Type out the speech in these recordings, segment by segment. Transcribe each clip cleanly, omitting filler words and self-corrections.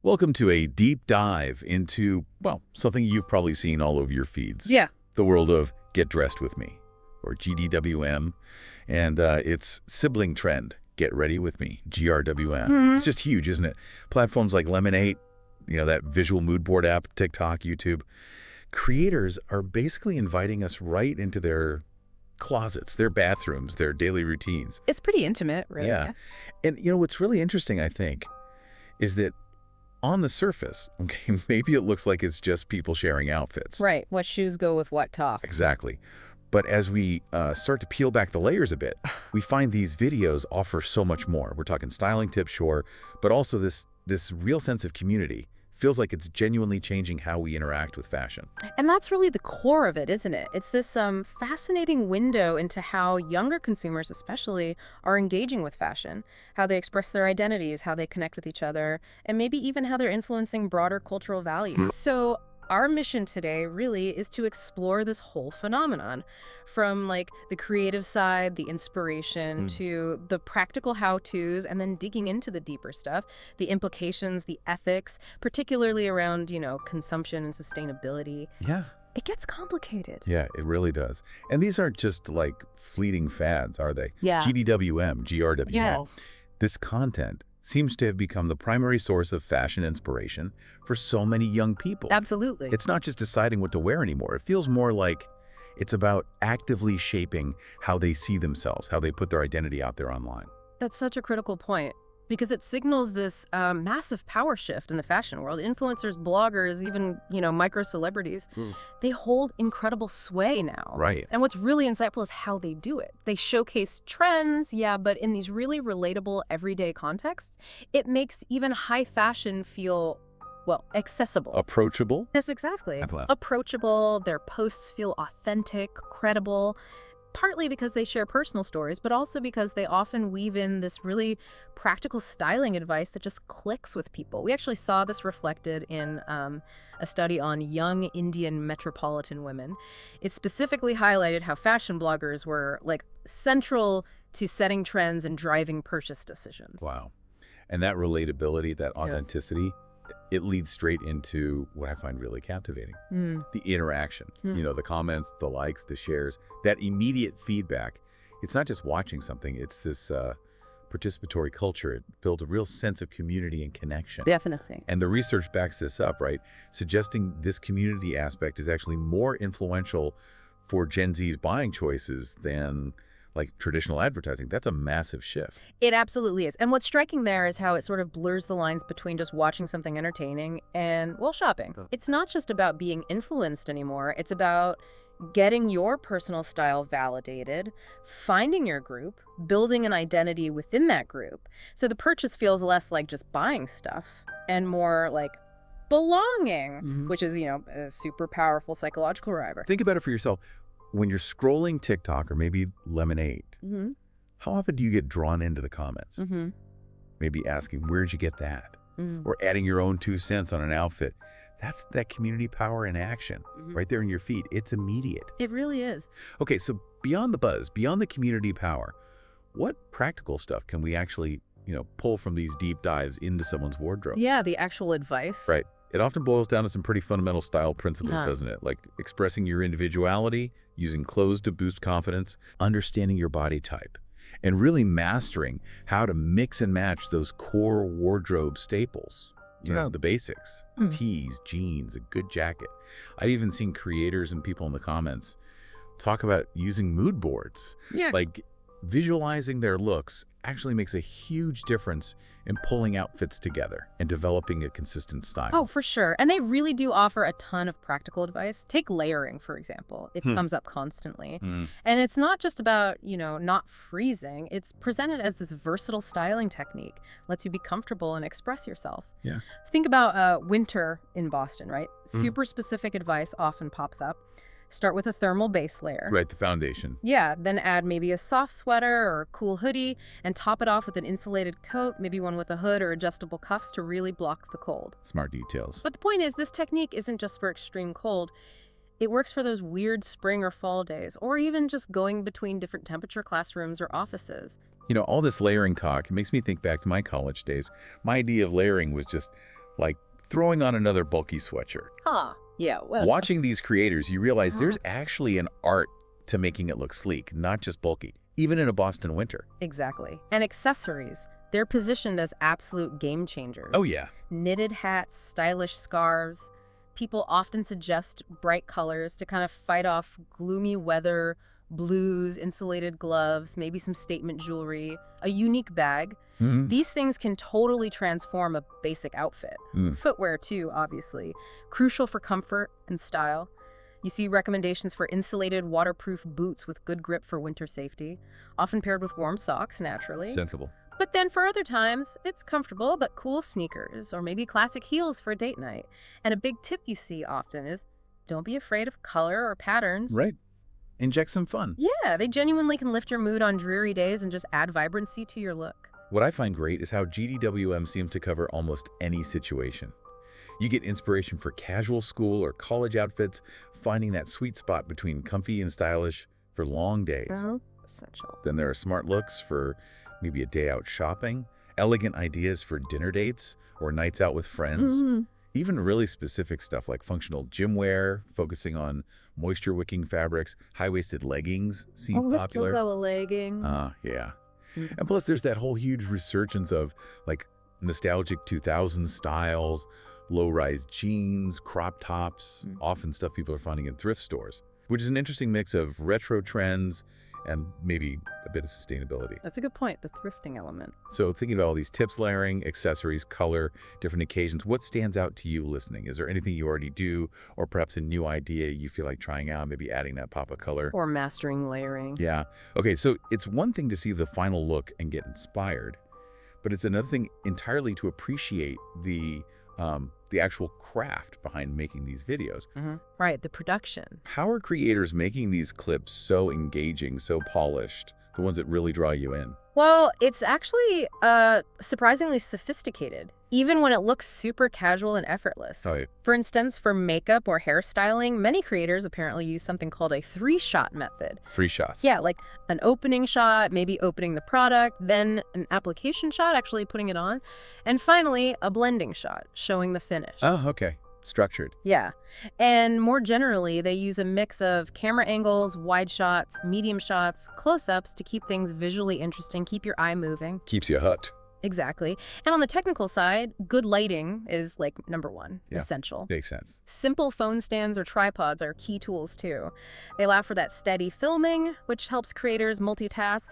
Welcome to a deep dive into, well, something you've probably seen all over your feeds. Yeah. The world of Get Dressed With Me, or GDWM, and its sibling trend, Get Ready With Me, GRWM. It's just huge, isn't it? Platforms like Lemonade, that visual mood board app, TikTok, YouTube. Creators are basically inviting us right into their closets, their bathrooms, their daily routines. It's pretty intimate, really. Yeah. And what's really interesting, I think, is that on the surface, okay, maybe it looks like it's just people sharing outfits. Right. What shoes go with what top. Exactly. But as we start to peel back the layers a bit, we find these videos offer so much more. We're talking styling tips, sure, but also this real sense of community. Feels like it's genuinely changing how we interact with fashion. And that's really the core of it, isn't it? It's this fascinating window into how younger consumers especially are engaging with fashion, how they express their identities, how they connect with each other, and maybe even how they're influencing broader cultural values. So our mission today really is to explore this whole phenomenon, from like the creative side, the inspiration, to the practical how-tos, and then digging into the deeper stuff, the implications, the ethics, particularly around, consumption and sustainability. Yeah. It gets complicated. Yeah, it really does. And these aren't just like fleeting fads, are they? Yeah. GDWM, GRWM. Yeah. This content seems to have become the primary source of fashion inspiration for so many young people. Absolutely. It's not just deciding what to wear anymore. It feels more like it's about actively shaping how they see themselves, how they put their identity out there online. That's such a critical point, because it signals this massive power shift in the fashion world. Influencers, bloggers, even, micro-celebrities, they hold incredible sway now. Right. And what's really insightful is how they do it. They showcase trends, yeah, but in these really relatable, everyday contexts, it makes even high fashion feel, well, accessible. Approachable? Yes, exactly. Approachable. Their posts feel authentic, credible, partly because they share personal stories, but also because they often weave in this really practical styling advice that just clicks with people. We actually saw this reflected in a study on young Indian metropolitan women. It specifically highlighted how fashion bloggers were like central to setting trends and driving purchase decisions. Wow. And that relatability, that authenticity, it leads straight into what I find really captivating. The interaction, the comments, the likes, the shares, that immediate feedback. It's not just watching something, it's this participatory culture. It builds a real sense of community and connection. Definitely. And the research backs this up, right? Suggesting this community aspect is actually more influential for Gen Z's buying choices than like traditional advertising. That's a massive shift. It absolutely is. And what's striking there is how it sort of blurs the lines between just watching something entertaining and, well, shopping. It's not just about being influenced anymore. It's about getting your personal style validated, finding your group, building an identity within that group. So the purchase feels less like just buying stuff and more like belonging, which is, a super powerful psychological driver. Think about it for yourself. When you're scrolling TikTok or maybe Lemonade, how often do you get drawn into the comments? Maybe asking, where'd you get that? Or adding your own 2 cents on an outfit. That's that community power in action right there in your feed. It's immediate. It really is. Okay, so beyond the buzz, beyond the community power, what practical stuff can we actually, pull from these deep dives into someone's wardrobe? Yeah, the actual advice. Right. It often boils down to some pretty fundamental style principles, doesn't it? Like expressing your individuality, using clothes to boost confidence, understanding your body type, and really mastering how to mix and match those core wardrobe staples. The basics, tees, jeans, a good jacket. I've even seen creators and people in the comments talk about using mood boards. Yeah. Like visualizing their looks actually makes a huge difference in pulling outfits together and developing a consistent style. Oh, for sure. And they really do offer a ton of practical advice. Take layering, for example. It comes up constantly. And it's not just about, not freezing. It's presented as this versatile styling technique. Lets you be comfortable and express yourself. Yeah. Think about winter in Boston, right? Super specific advice often pops up. Start with a thermal base layer. Right, the foundation. Yeah, then add maybe a soft sweater or a cool hoodie and top it off with an insulated coat, maybe one with a hood or adjustable cuffs to really block the cold. Smart details. But the point is, this technique isn't just for extreme cold. It works for those weird spring or fall days, or even just going between different temperature classrooms or offices. All this layering talk, it makes me think back to my college days. My idea of layering was just like throwing on another bulky sweatshirt. Huh. Yeah, well. Watching these creators, you realize there's actually an art to making it look sleek, not just bulky, even in a Boston winter. Exactly. And accessories. They're positioned as absolute game changers. Oh, yeah. Knitted hats, stylish scarves. People often suggest bright colors to kind of fight off gloomy weather, blues, insulated gloves, maybe some statement jewelry, a unique bag. These things can totally transform a basic outfit. Footwear, too, obviously. Crucial for comfort and style. You see recommendations for insulated, waterproof boots with good grip for winter safety, often paired with warm socks, naturally. Sensible. But then for other times, it's comfortable but cool sneakers, or maybe classic heels for a date night. And a big tip you see often is don't be afraid of color or patterns. Right. Inject some fun. Yeah, they genuinely can lift your mood on dreary days and just add vibrancy to your look. What I find great is how GDWM seems to cover almost any situation. You get inspiration for casual school or college outfits, finding that sweet spot between comfy and stylish for long days. Essential. Then there are smart looks for maybe a day out shopping, elegant ideas for dinner dates or nights out with friends, even really specific stuff like functional gym wear, focusing on moisture-wicking fabrics, high-waisted leggings seem popular. A legging. Yeah. And plus there's that whole huge resurgence of like nostalgic 2000s styles, low-rise jeans, crop tops, often stuff people are finding in thrift stores, which is an interesting mix of retro trends and maybe a bit of sustainability. That's a good point, the thrifting element. So thinking about all these tips layering, accessories, color, different occasions, what stands out to you listening? Is there anything you already do or perhaps a new idea you feel like trying out, maybe adding that pop of color? Or mastering layering. Yeah. Okay, so it's one thing to see the final look and get inspired, but it's another thing entirely to appreciate the actual craft behind making these videos. Right, the production. How are creators making these clips so engaging, so polished, the ones that really draw you in? Well, it's actually surprisingly sophisticated, even when it looks super casual and effortless. Oh, yeah. For instance, for makeup or hairstyling, many creators apparently use something called a 3-shot method. 3 shots. Yeah, like an opening shot, maybe opening the product, then an application shot, actually putting it on, and finally a blending shot, showing the finish. Oh, okay. Structured. Yeah. And more generally, they use a mix of camera angles, wide shots, medium shots, close-ups to keep things visually interesting, keep your eye moving. Keeps you hooked. Exactly. And on the technical side, good lighting is like #1, essential. Makes sense. Simple phone stands or tripods are key tools too. They allow for that steady filming, which helps creators multitask,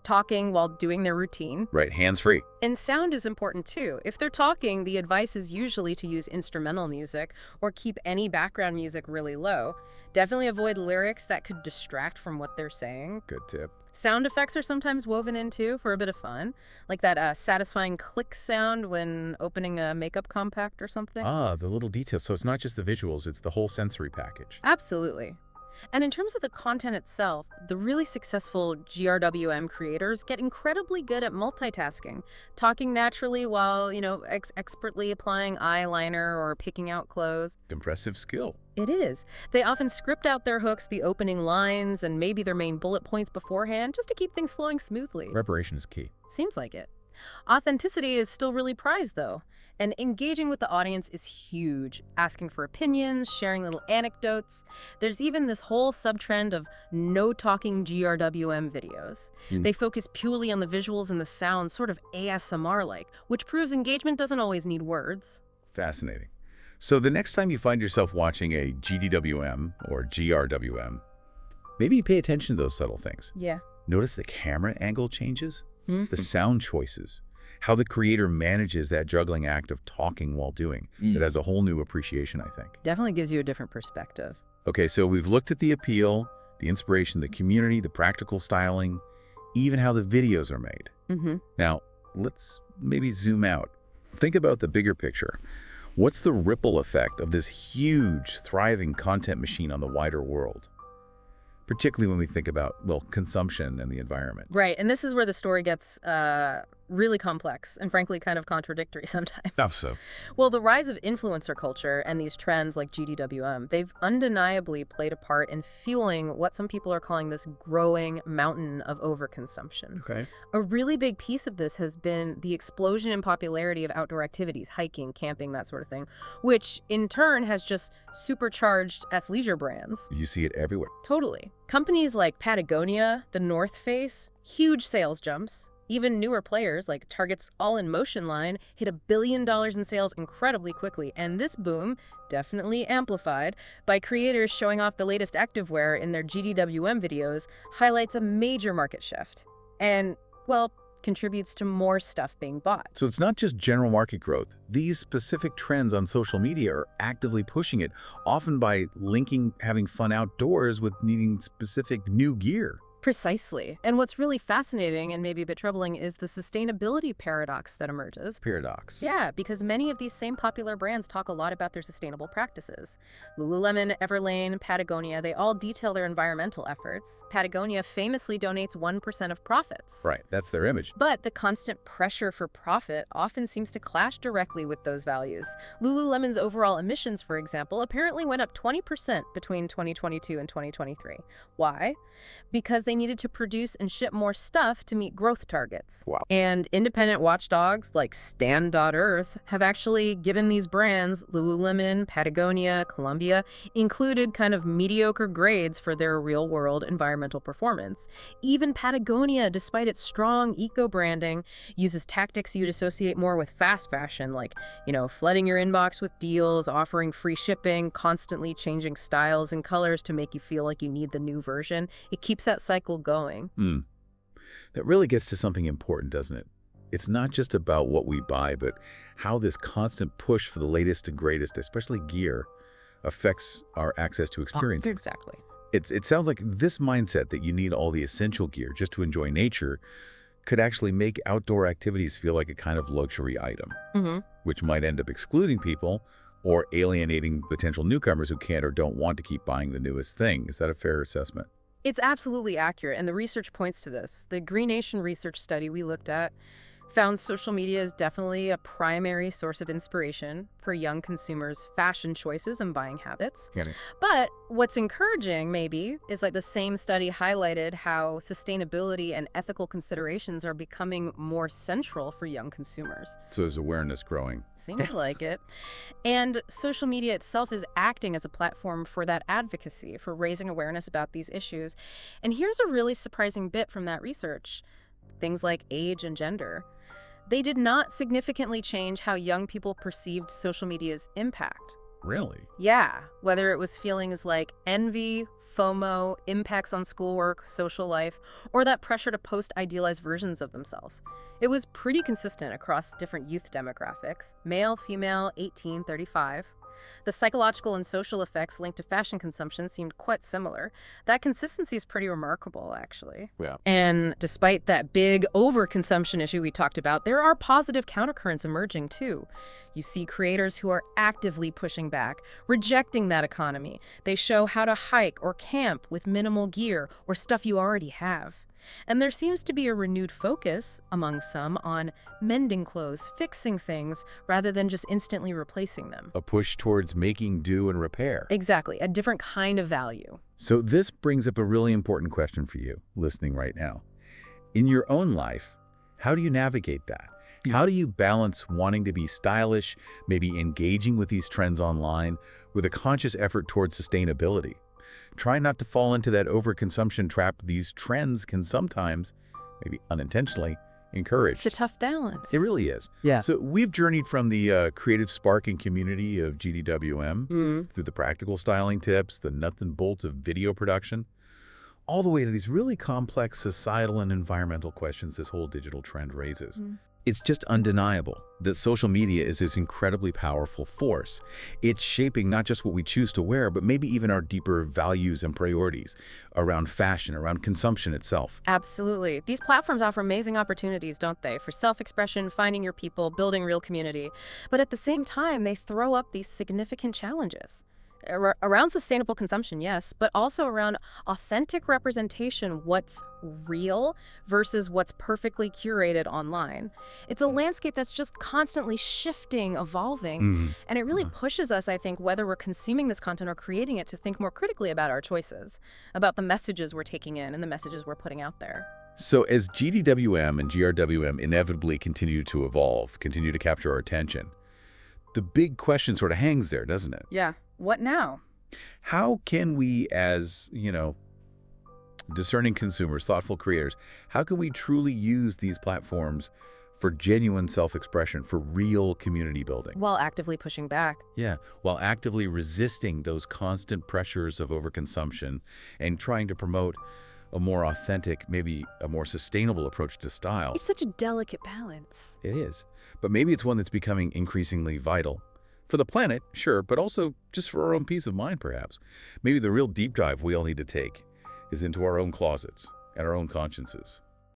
talking while doing their routine. Right, hands-free. And sound is important too. If they're talking, the advice is usually to use instrumental music or keep any background music really low. Definitely avoid lyrics that could distract from what they're saying. Good tip. Sound effects are sometimes woven in too for a bit of fun, like that satisfying click sound when opening a makeup compact or something. The little details. So it's not just the visuals, it's the whole sensory package. Absolutely. And in terms of the content itself, the really successful GRWM creators get incredibly good at multitasking, talking naturally while, expertly applying eyeliner or picking out clothes. Impressive skill. It is. They often script out their hooks, the opening lines, and maybe their main bullet points beforehand just to keep things flowing smoothly. Preparation is key. Seems like it. Authenticity is still really prized, though. And engaging with the audience is huge. Asking for opinions, sharing little anecdotes. There's even this whole sub-trend of no-talking GRWM videos. They focus purely on the visuals and the sound, sort of ASMR-like, which proves engagement doesn't always need words. Fascinating. So the next time you find yourself watching a GDWM or GRWM, maybe pay attention to those subtle things. Yeah. Notice the camera angle changes, the sound choices, how the creator manages that juggling act of talking while doing. It has a whole new appreciation, I think. Definitely gives you a different perspective. Okay, so we've looked at the appeal, the inspiration, the community, the practical styling, even how the videos are made. Now, let's maybe zoom out. Think about the bigger picture. What's the ripple effect of this huge, thriving content machine on the wider world? Particularly when we think about, well, consumption and the environment. Right, and this is where the story gets really complex and frankly kind of contradictory sometimes. How so? Well, the rise of influencer culture and these trends like GDWM, they've undeniably played a part in fueling what some people are calling this growing mountain of overconsumption. Okay. A really big piece of this has been the explosion in popularity of outdoor activities, hiking, camping, that sort of thing, which in turn has just supercharged athleisure brands. You see it everywhere. Totally. Companies like Patagonia, the North Face, huge sales jumps. Even newer players like Target's All in Motion line hit $1 billion in sales incredibly quickly, and this boom definitely amplified by creators showing off the latest activewear in their GDWM videos highlights a major market shift. And, well, contributes to more stuff being bought. So it's not just general market growth. These specific trends on social media are actively pushing it, often by linking having fun outdoors with needing specific new gear. Precisely. And what's really fascinating and maybe a bit troubling is the sustainability paradox that emerges. Paradox. Yeah, because many of these same popular brands talk a lot about their sustainable practices. Lululemon, Everlane, Patagonia, they all detail their environmental efforts. Patagonia famously donates 1% of profits. Right, that's their image. But the constant pressure for profit often seems to clash directly with those values. Lululemon's overall emissions, for example, apparently went up 20% between 2022 and 2023. Why? Because they needed to produce and ship more stuff to meet growth targets. Wow. And independent watchdogs like Stand.Earth have actually given these brands, Lululemon, Patagonia, Columbia, included kind of mediocre grades for their real-world environmental performance. Even Patagonia, despite its strong eco-branding, uses tactics you'd associate more with fast fashion, like, flooding your inbox with deals, offering free shipping, constantly changing styles and colors to make you feel like you need the new version. It keeps that cycle going. That really gets to something important, doesn't it? It's not just about what we buy, but how this constant push for the latest and greatest, especially gear, affects our access to experiences. Exactly. It sounds like this mindset that you need all the essential gear just to enjoy nature could actually make outdoor activities feel like a kind of luxury item, which might end up excluding people or alienating potential newcomers who can't or don't want to keep buying the newest thing. Is that a fair assessment? It's absolutely accurate, and the research points to this. The Green Nation research study we looked at found social media is definitely a primary source of inspiration for young consumers' fashion choices and buying habits. But what's encouraging, maybe, is like the same study highlighted how sustainability and ethical considerations are becoming more central for young consumers. So is awareness growing? Seems like it. And social media itself is acting as a platform for that advocacy, for raising awareness about these issues. And here's a really surprising bit from that research. Things like age and gender. They did not significantly change how young people perceived social media's impact. Really? Yeah, whether it was feelings like envy, FOMO, impacts on schoolwork, social life, or that pressure to post idealized versions of themselves. It was pretty consistent across different youth demographics, male, female, 18, 35. The psychological and social effects linked to fashion consumption seemed quite similar. That consistency is pretty remarkable, actually. Yeah. And despite that big overconsumption issue we talked about, there are positive countercurrents emerging, too. You see creators who are actively pushing back, rejecting that economy. They show how to hike or camp with minimal gear or stuff you already have. And there seems to be a renewed focus, among some, on mending clothes, fixing things, rather than just instantly replacing them. A push towards making do and repair. Exactly, a different kind of value. So this brings up a really important question for you, listening right now. In your own life, how do you navigate that? How do you balance wanting to be stylish, maybe engaging with these trends online, with a conscious effort towards sustainability? Try not to fall into that overconsumption trap these trends can sometimes, maybe unintentionally, encourage. It's a tough balance. It really is. Yeah. So we've journeyed from the creative spark and community of GDWM through the practical styling tips, the nuts and bolts of video production, all the way to these really complex societal and environmental questions this whole digital trend raises. It's just undeniable that social media is this incredibly powerful force. It's shaping not just what we choose to wear, but maybe even our deeper values and priorities around fashion, around consumption itself. Absolutely. These platforms offer amazing opportunities, don't they, for self-expression, finding your people, building real community. But at the same time, they throw up these significant challenges. Around sustainable consumption, yes, but also around authentic representation, what's real versus what's perfectly curated online. It's a landscape that's just constantly shifting, evolving, Mhm. and it really pushes us, I think, whether we're consuming this content or creating it, to think more critically about our choices, about the messages we're taking in and the messages we're putting out there. So as GDWM and GRWM inevitably continue to evolve, continue to capture our attention, the big question sort of hangs there, doesn't it? Yeah. What now? How can we, as, discerning consumers, thoughtful creators, how can we truly use these platforms for genuine self-expression, for real community building? While actively pushing back. Yeah, while actively resisting those constant pressures of overconsumption and trying to promote a more authentic, maybe a more sustainable approach to style. It's such a delicate balance. It is. But maybe it's one that's becoming increasingly vital. For the planet, sure, but also just for our own peace of mind, perhaps. Maybe the real deep dive we all need to take is into our own closets and our own consciences.